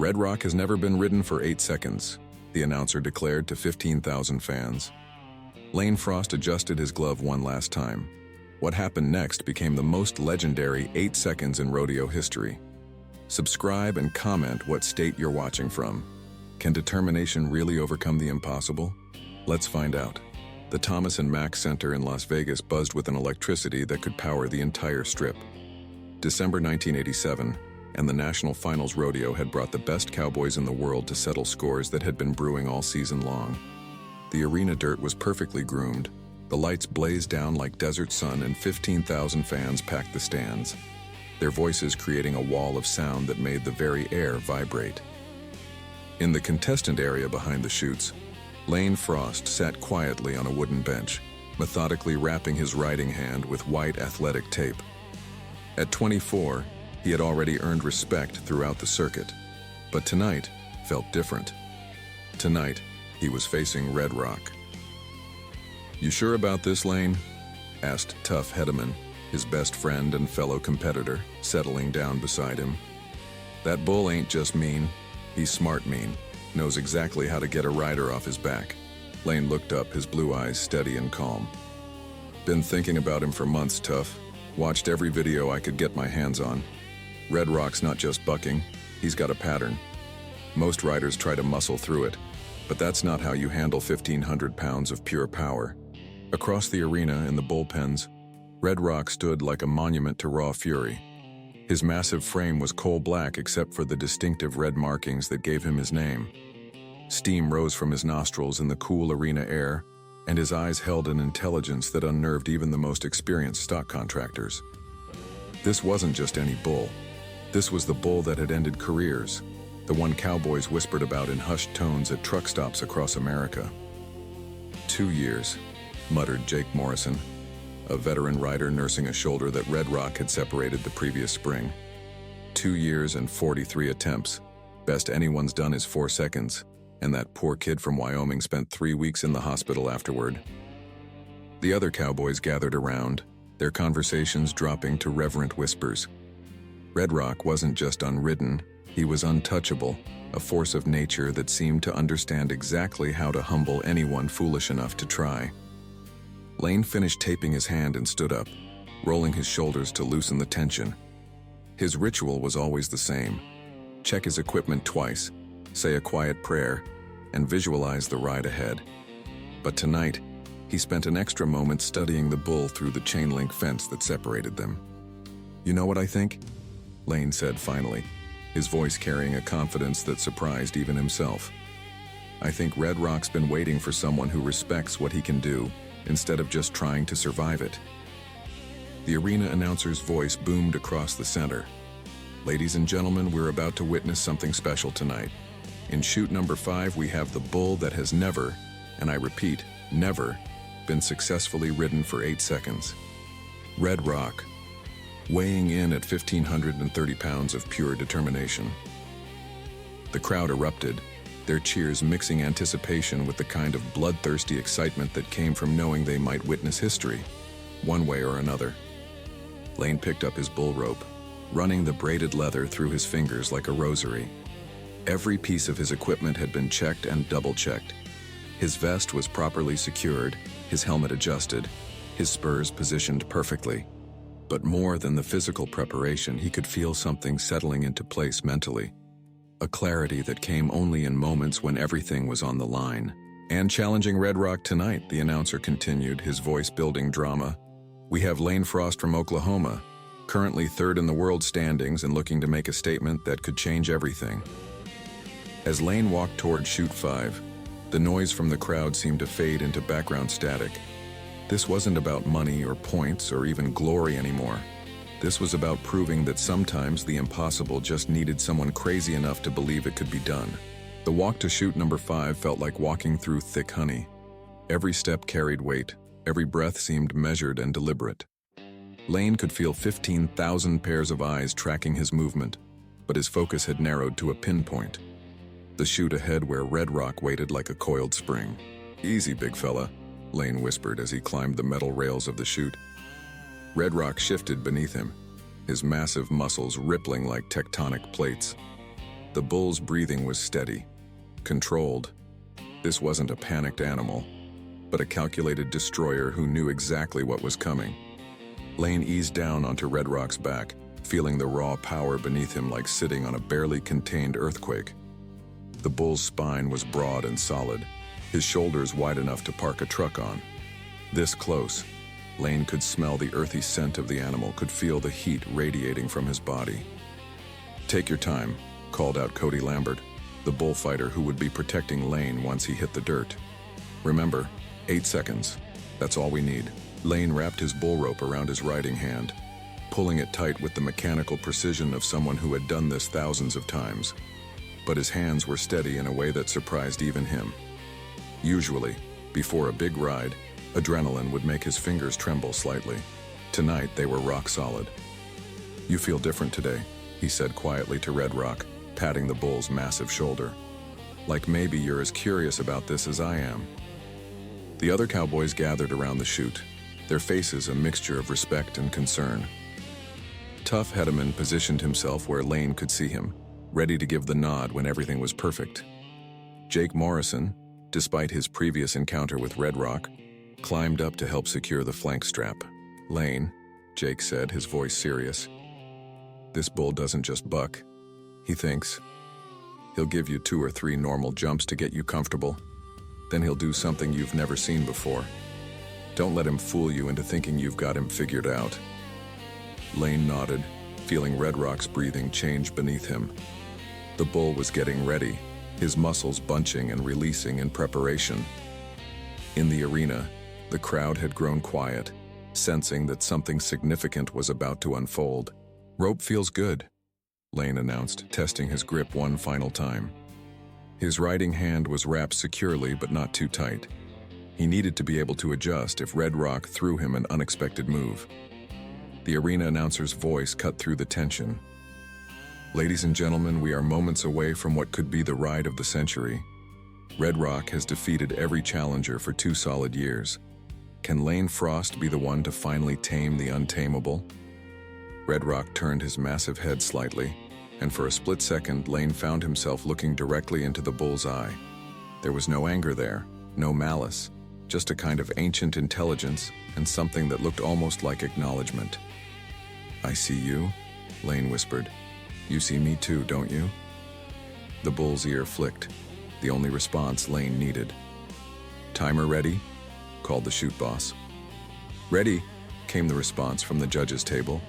Red Rock has never been ridden for 8 seconds, the announcer declared to 15,000 fans. Lane Frost adjusted his glove one last time. What happened next became the most legendary 8 seconds in rodeo history. Subscribe and comment what state you're watching from. Can determination really overcome the impossible? Let's find out. The Thomas and Mack Center in Las Vegas buzzed with an electricity that could power the entire strip. December 1987, and the National Finals Rodeo had brought the best cowboys in the world to settle scores that had been brewing all season long. The arena dirt was perfectly groomed, the lights blazed down like desert sun, and 15,000 fans packed the stands, their voices creating a wall of sound that made the very air vibrate. In the contestant area behind the chutes, Lane Frost sat quietly on a wooden bench, methodically wrapping his riding hand with white athletic tape. At 24, he had already earned respect throughout the circuit, but tonight felt different. Tonight, he was facing Red Rock. "You sure about this, Lane?" asked Tuff Hedeman, his best friend and fellow competitor, settling down beside him. "That bull ain't just mean, he's smart mean, knows exactly how to get a rider off his back." Lane looked up, his blue eyes steady and calm. "Been thinking about him for months, Tuff. Watched every video I could get my hands on. Red Rock's not just bucking, he's got a pattern. Most riders try to muscle through it, but that's not how you handle 1,500 pounds of pure power." Across the arena in the bullpens, Red Rock stood like a monument to raw fury. His massive frame was coal black except for the distinctive red markings that gave him his name. Steam rose from his nostrils in the cool arena air, and his eyes held an intelligence that unnerved even the most experienced stock contractors. This wasn't just any bull. This was the bull that had ended careers, the one cowboys whispered about in hushed tones at truck stops across America. 2 years, muttered Jake Morrison, a veteran rider nursing a shoulder that Red Rock had separated the previous spring. 2 years and 43 attempts. Best anyone's done is 4 seconds, and that poor kid from Wyoming spent 3 weeks in the hospital afterward. The other cowboys gathered around, their conversations dropping to reverent whispers. Red Rock wasn't just unridden, he was untouchable, a force of nature that seemed to understand exactly how to humble anyone foolish enough to try. Lane finished taping his hand and stood up, rolling his shoulders to loosen the tension. His ritual was always the same. Check his equipment twice, say a quiet prayer, and visualize the ride ahead. But tonight, he spent an extra moment studying the bull through the chain-link fence that separated them. "You know what I think?" Lane said finally, his voice carrying a confidence that surprised even himself. "I think Red Rock's been waiting for someone who respects what he can do, instead of just trying to survive it." The arena announcer's voice boomed across the center. "Ladies and gentlemen, we're about to witness something special tonight. In chute number 5, we have the bull that has never, and I repeat, never, been successfully ridden for 8 seconds. Red Rock, weighing in at 1,530 pounds of pure determination." The crowd erupted, their cheers mixing anticipation with the kind of bloodthirsty excitement that came from knowing they might witness history, one way or another. Lane picked up his bull rope, running the braided leather through his fingers like a rosary. Every piece of his equipment had been checked and double-checked. His vest was properly secured, his helmet adjusted, his spurs positioned perfectly. But more than the physical preparation, he could feel something settling into place mentally. A clarity that came only in moments when everything was on the line. "And challenging Red Rock tonight," the announcer continued, his voice building drama, "we have Lane Frost from Oklahoma, currently 3rd in the world standings and looking to make a statement that could change everything." As Lane walked toward chute 5, the noise from the crowd seemed to fade into background static. This wasn't about money or points or even glory anymore. This was about proving that sometimes the impossible just needed someone crazy enough to believe it could be done. The walk to chute number 5 felt like walking through thick honey. Every step carried weight, every breath seemed measured and deliberate. Lane could feel 15,000 pairs of eyes tracking his movement, but his focus had narrowed to a pinpoint. The chute ahead where Red Rock waited like a coiled spring. "Easy, big fella," Lane whispered as he climbed the metal rails of the chute. Red Rock shifted beneath him, his massive muscles rippling like tectonic plates. The bull's breathing was steady, controlled. This wasn't a panicked animal, but a calculated destroyer who knew exactly what was coming. Lane eased down onto Red Rock's back, feeling the raw power beneath him like sitting on a barely contained earthquake. The bull's spine was broad and solid, his shoulders wide enough to park a truck on. This close, Lane could smell the earthy scent of the animal, could feel the heat radiating from his body. "Take your time," called out Cody Lambert, the bullfighter who would be protecting Lane once he hit the dirt. "Remember, 8 seconds. That's all we need." Lane wrapped his bull rope around his riding hand, pulling it tight with the mechanical precision of someone who had done this thousands of times. But his hands were steady in a way that surprised even him. Usually, before a big ride, adrenaline would make his fingers tremble slightly. Tonight, they were rock solid. "You feel different today," he said quietly to Red Rock, patting the bull's massive shoulder. "Like maybe you're as curious about this as I am." The other cowboys gathered around the chute, their faces a mixture of respect and concern. Tough Hedeman positioned himself where Lane could see him, ready to give the nod when everything was perfect. Jake Morrison, despite his previous encounter with Red Rock, climbed up to help secure the flank strap. "Lane," Jake said, his voice serious, "this bull doesn't just buck. He thinks. He'll give you 2 or 3 normal jumps to get you comfortable. Then he'll do something you've never seen before. Don't let him fool you into thinking you've got him figured out." Lane nodded, feeling Red Rock's breathing change beneath him. The bull was getting ready, his muscles bunching and releasing in preparation. In the arena, the crowd had grown quiet, sensing that something significant was about to unfold. "Rope feels good," Lane announced, testing his grip one final time. His riding hand was wrapped securely but not too tight. He needed to be able to adjust if Red Rock threw him an unexpected move. The arena announcer's voice cut through the tension. "Ladies and gentlemen, we are moments away from what could be the ride of the century. Red Rock has defeated every challenger for 2 solid years. Can Lane Frost be the one to finally tame the untamable?" Red Rock turned his massive head slightly, and for a split second, Lane found himself looking directly into the bull's eye. There was no anger there, no malice, just a kind of ancient intelligence and something that looked almost like acknowledgement. "I see you," Lane whispered. "You see me too, don't you?" The bull's ear flicked, the only response Lane needed. "Timer ready?" called the chute boss. "Ready," came the response from the judges' table.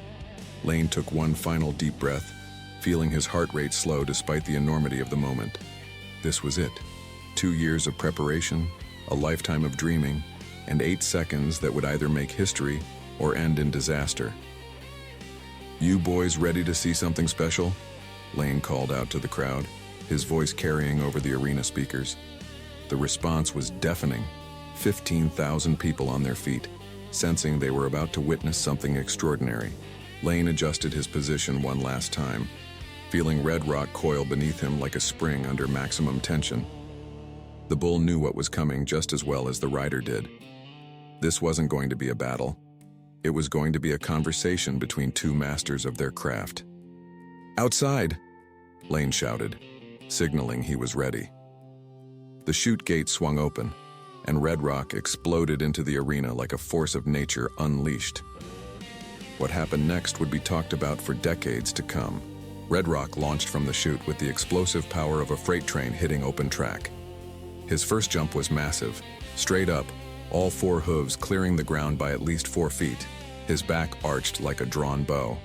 Lane took one final deep breath, feeling his heart rate slow despite the enormity of the moment. This was it. 2 years of preparation, a lifetime of dreaming, and 8 seconds that would either make history or end in disaster. "You boys ready to see something special?" Lane called out to the crowd, his voice carrying over the arena speakers. The response was deafening. 15,000 people on their feet, sensing they were about to witness something extraordinary. Lane adjusted his position one last time, feeling Red Rock coil beneath him like a spring under maximum tension. The bull knew what was coming just as well as the rider did. This wasn't going to be a battle. It was going to be a conversation between 2 masters of their craft. "Outside!" Lane shouted, signaling he was ready. The chute gate swung open, and Red Rock exploded into the arena like a force of nature unleashed. What happened next would be talked about for decades to come. Red Rock launched from the chute with the explosive power of a freight train hitting open track. His first jump was massive, straight up, all 4 hooves clearing the ground by at least 4 feet, his back arched like a drawn bow.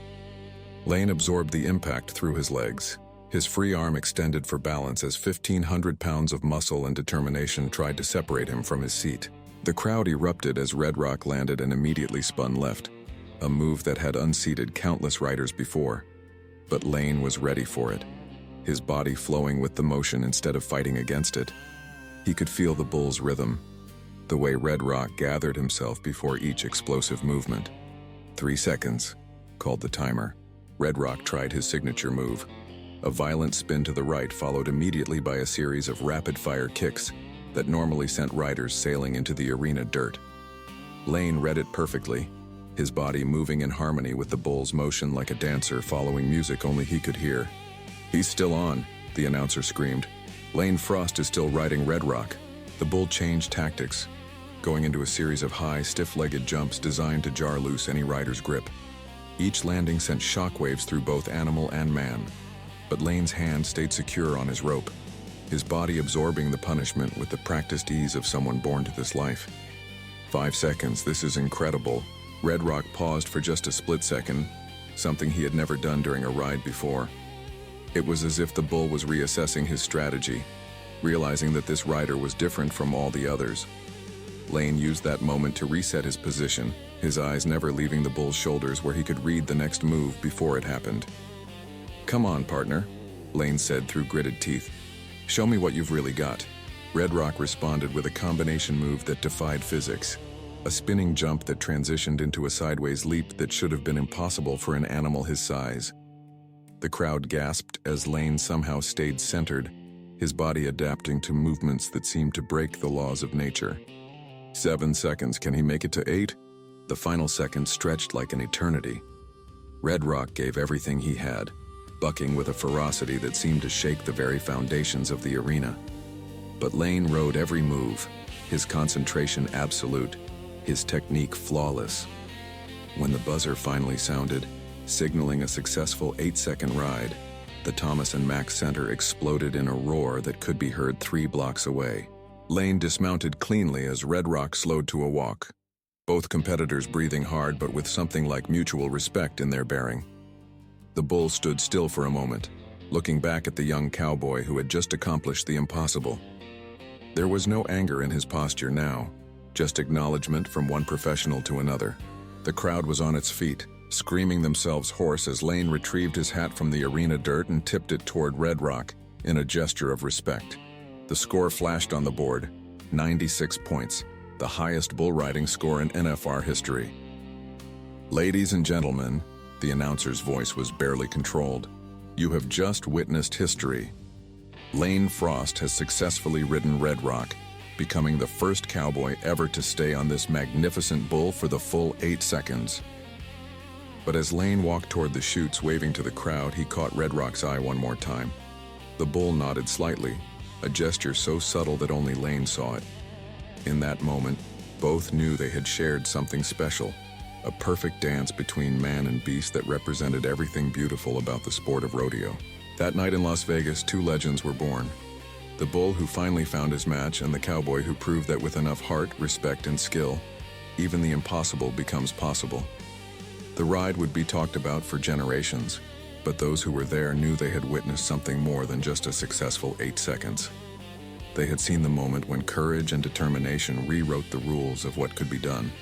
Lane absorbed the impact through his legs, his free arm extended for balance as 1,500 pounds of muscle and determination tried to separate him from his seat. The crowd erupted as Red Rock landed and immediately spun left, a move that had unseated countless riders before. But Lane was ready for it, his body flowing with the motion instead of fighting against it. He could feel the bull's rhythm, the way Red Rock gathered himself before each explosive movement. 3 seconds, called the timer. Red Rock tried his signature move. A violent spin to the right followed immediately by a series of rapid-fire kicks that normally sent riders sailing into the arena dirt. Lane read it perfectly, his body moving in harmony with the bull's motion like a dancer following music only he could hear. "He's still on," the announcer screamed. Lane Frost is still riding Red Rock. The bull changed tactics, going into a series of high, stiff-legged jumps designed to jar loose any rider's grip. Each landing sent shockwaves through both animal and man, but Lane's hand stayed secure on his rope, his body absorbing the punishment with the practiced ease of someone born to this life. 5 seconds, this is incredible. Red Rock paused for just a split second, something he had never done during a ride before. It was as if the bull was reassessing his strategy, realizing that this rider was different from all the others. Lane used that moment to reset his position, his eyes never leaving the bull's shoulders where he could read the next move before it happened. "Come on, partner," Lane said through gritted teeth. "Show me what you've really got." Red Rock responded with a combination move that defied physics, a spinning jump that transitioned into a sideways leap that should have been impossible for an animal his size. The crowd gasped as Lane somehow stayed centered, his body adapting to movements that seemed to break the laws of nature. 7 seconds, can he make it to 8? The final second stretched like an eternity. Red Rock gave everything he had, bucking with a ferocity that seemed to shake the very foundations of the arena. But Lane rode every move, his concentration absolute, his technique flawless. When the buzzer finally sounded, signaling a successful 8-second ride, the Thomas and Mack Center exploded in a roar that could be heard 3 blocks away. Lane dismounted cleanly as Red Rock slowed to a walk, both competitors breathing hard but with something like mutual respect in their bearing. The bull stood still for a moment, looking back at the young cowboy who had just accomplished the impossible. There was no anger in his posture now, just acknowledgement from one professional to another. The crowd was on its feet, screaming themselves hoarse as Lane retrieved his hat from the arena dirt and tipped it toward Red Rock in a gesture of respect. The score flashed on the board, 96 points, the highest bull riding score in NFR history. "Ladies and gentlemen," the announcer's voice was barely controlled, "you have just witnessed history. Lane Frost has successfully ridden Red Rock, becoming the first cowboy ever to stay on this magnificent bull for the full 8 seconds. But as Lane walked toward the chutes waving to the crowd, he caught Red Rock's eye one more time. The bull nodded slightly, a gesture so subtle that only Lane saw it. In that moment, both knew they had shared something special, a perfect dance between man and beast that represented everything beautiful about the sport of rodeo. That night in Las Vegas, 2 legends were born. The bull who finally found his match and the cowboy who proved that with enough heart, respect, and skill, even the impossible becomes possible. The ride would be talked about for generations, but those who were there knew they had witnessed something more than just a successful 8 seconds. They had seen the moment when courage and determination rewrote the rules of what could be done.